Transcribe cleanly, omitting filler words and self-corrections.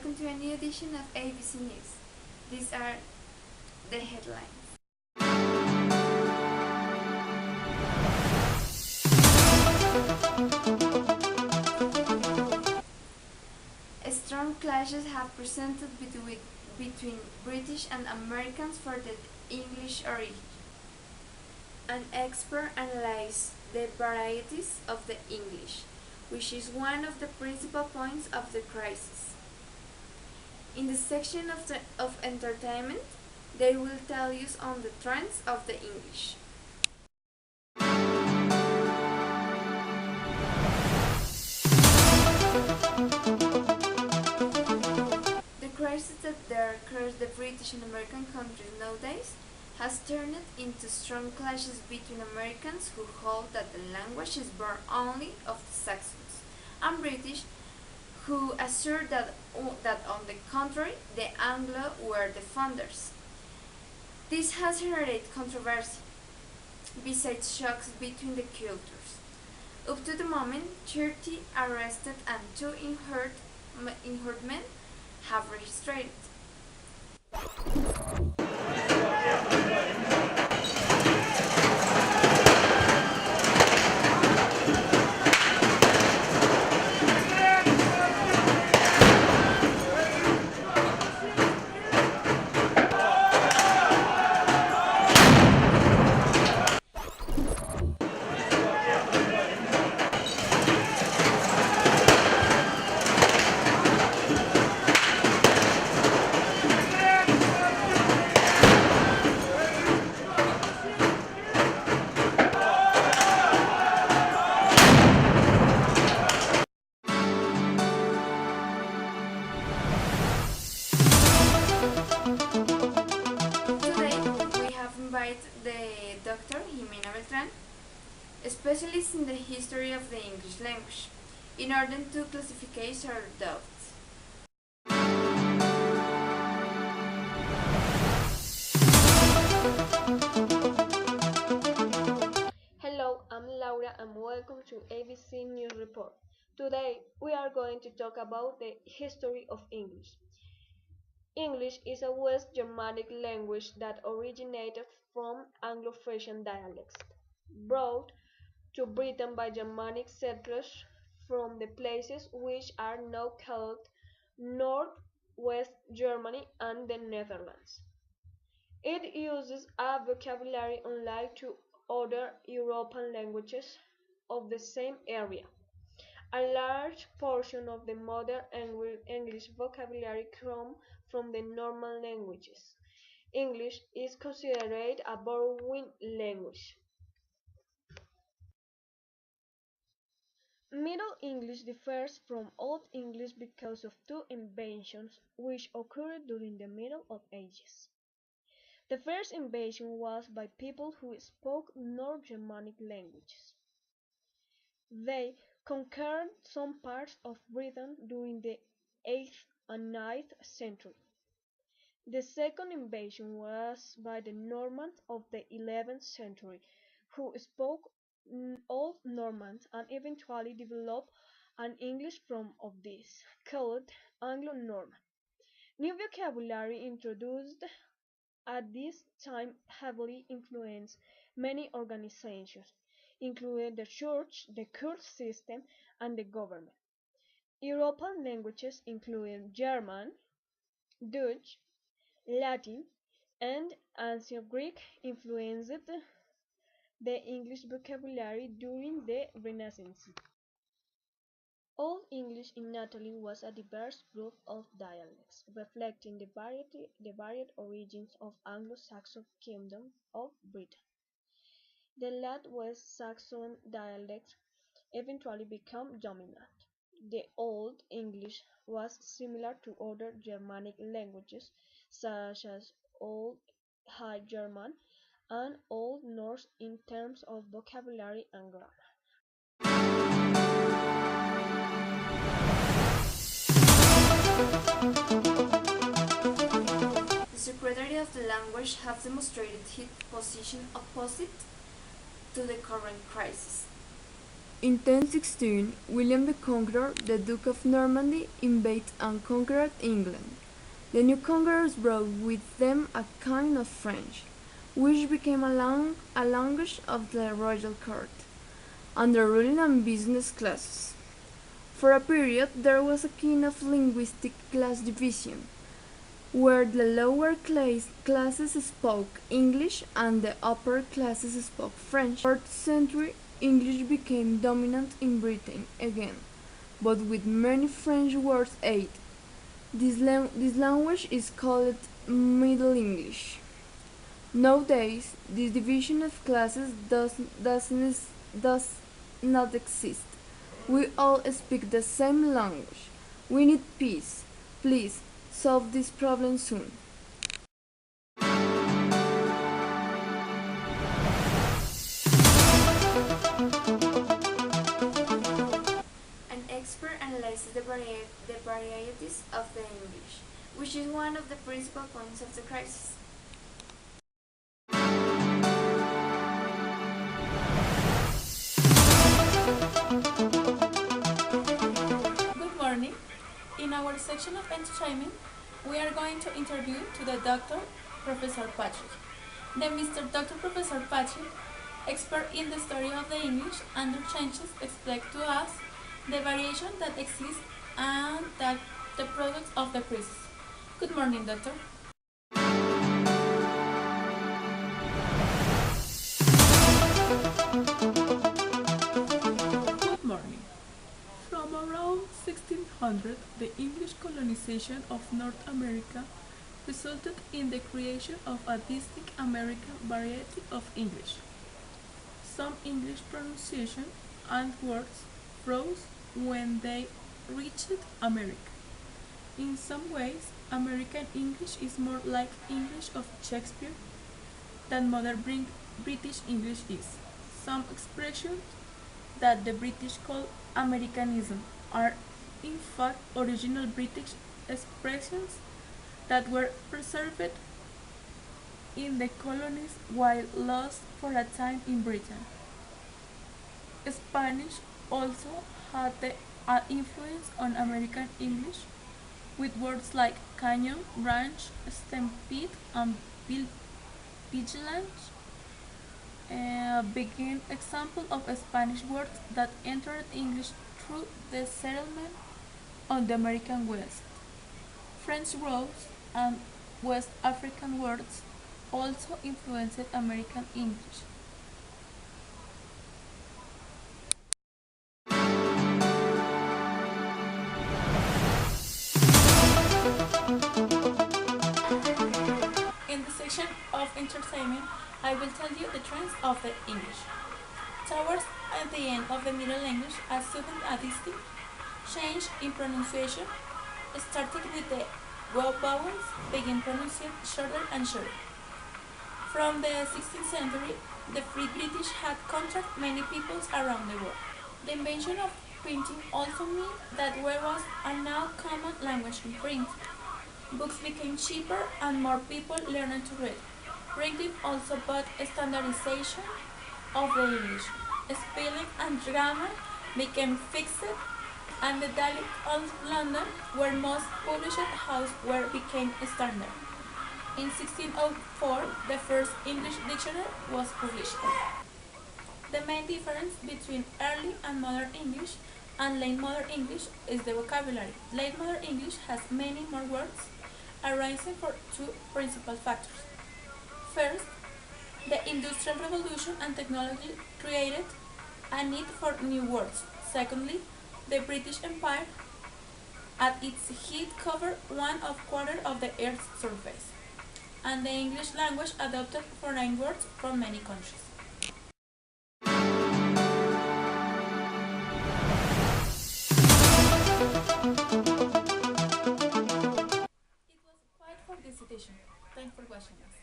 welcome to a new edition of ABC News. These are the headlines. Strong clashes have presented between British and Americans for the English origin. An expert analyzed the varieties of the English, which is one of the principal points of the crisis. In the section of entertainment, they will tell you on the trends of the English. The crisis that there across the British and American countries nowadays has turned into strong clashes between Americans who hold that the language is born only of the Saxons, and British who assert that on the contrary, the Anglo were the founders. This has generated controversy, besides shocks between the cultures. Up to the moment, 30 arrested and 2 injured men have registered. The Dr. Ximena Beltran, a specialist in the history of the English language, in order to classify our doubts. Hello, I'm Laura and welcome to ABC News Report. Today we are going to talk about the history of English. English is a West Germanic language that originated from Anglo-Frisian dialects, brought to Britain by Germanic settlers from the places which are now called North-West Germany and the Netherlands. It uses a vocabulary unlike to other European languages of the same area. A large portion of the modern English vocabulary comes from the Norman languages. English is considered a borrowing language. Middle English differs from Old English because of 2 inventions which occurred during the Middle Ages. The first invasion was by people who spoke North Germanic languages. They conquered some parts of Britain during the 8th and 9th century. The second invasion was by the Normans of the 11th century, who spoke Old Norman and eventually developed an English form of this, called Anglo-Norman. New vocabulary introduced at this time heavily influenced many organizations, including the church, the court system, and the government. European languages including German, Dutch, Latin, and Ancient Greek influenced the English vocabulary during the Renaissance. Old English in Italy was a diverse group of dialects, reflecting the varied origins of Anglo-Saxon Kingdom of Britain. The late West Saxon dialects eventually became dominant. The Old English was similar to other Germanic languages such as Old High German and Old Norse in terms of vocabulary and grammar. The Secretary of the Language has demonstrated his position opposite to the current crisis. In 1016, William the Conqueror, the Duke of Normandy, invaded and conquered England. The new conquerors brought with them a kind of French, which became a language of the royal court, and the ruling and business classes. For a period, there was a kind of linguistic class division, where the lower classes spoke English and the upper classes spoke French. In the 4th century, English became dominant in Britain again, but with many French words added. This language is called Middle English. Nowadays, this division of classes does not exist. We all speak the same language. We need peace. Please, solve this problem soon. An expert analyzes the varieties of the English, which is one of the principal points of the crisis. Good morning. In our section of entertainment, we are going to interview to the Dr. Professor Patrick. The Mr. Dr. Professor Patrick, expert in the study of the English and their changes, explain to us the variation that exists and that the products of the crisis. Good morning, Doctor. Good morning. From around 1600, the English colonization of North America resulted in the creation of a distinct American variety of English. Some English pronunciation and words froze when they reached America. In some ways, American English is more like English of Shakespeare than modern British English is. Some expressions that the British call Americanism are in fact original British expressions that were preserved in the colonies while lost for a time in Britain. Spanish also had the influence on American English, with words like canyon, ranch, stampede, and vigilance being example of Spanish words that entered English through the settlement on the American West. French words and West African words also influenced American English. In the section of entertainment, I will tell you the trends of the English. Towards the end of the Middle English, a sudden a distinct change in pronunciation, starting with the vowels, began pronouncing shorter and shorter. From the 16th century, the Free British had contact many peoples around the world. The invention of printing also meant that there was a now common language in print. Books became cheaper and more people learned to read. Printing also brought standardization of the English. Spelling and grammar became fixed, and the dialect of London, where most published houses became standard. In 1604, the first English dictionary was published. The main difference between early and modern English and late modern English is the vocabulary. Late modern English has many more words, arising for two principal factors. First, the Industrial Revolution and technology created a need for new words. Secondly, the British Empire at its height covered 1/4 of the Earth's surface, and the English language adopted foreign words from many countries. It was quite for this edition. Thanks for watching us.